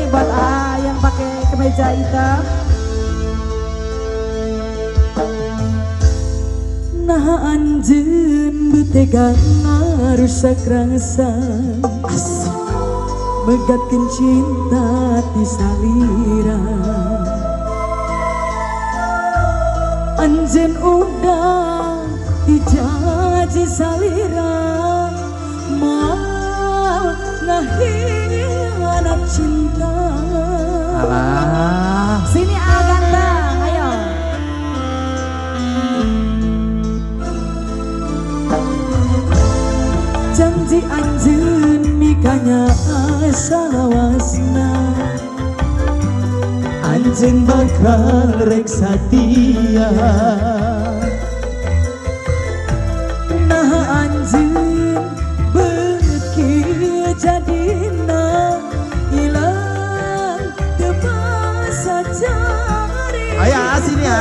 buat yang pakai kemeja hitam. Nah anjeun betegang ngarusak rasa, megatkeun cinta ti salira. Anjeun udah dijaji salira, mau ngahianat cinta. Alah. Sini Agatha, ayo. Janji anjeun mikanya salawasna, anjeun bakal rek satia. Nah anjeun beuki jadina, hilang teu basa cari. Ayo sini ya.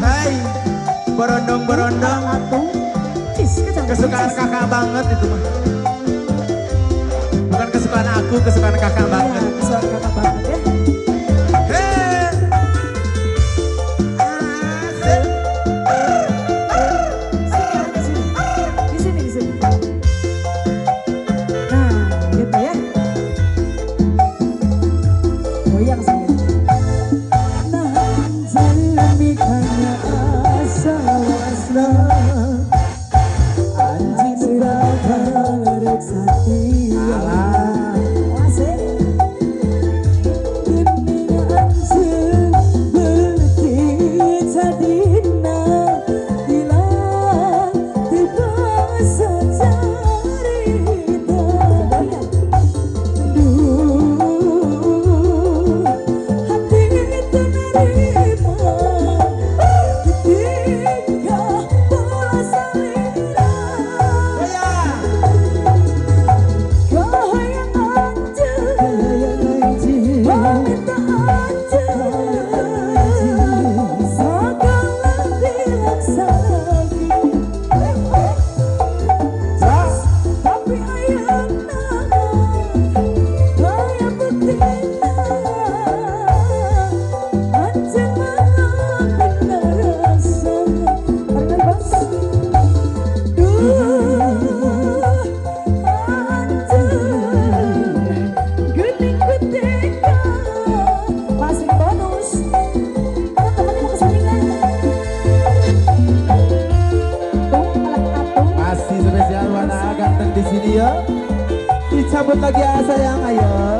Hai, berondong-berondong. Kesukaan kakak banget itu mah. Bukan kesukaan aku, kesukaan kakak banget. Kesukaan kakak banget ya. Di sini ya, dicabut lagi ya sayang, ayo.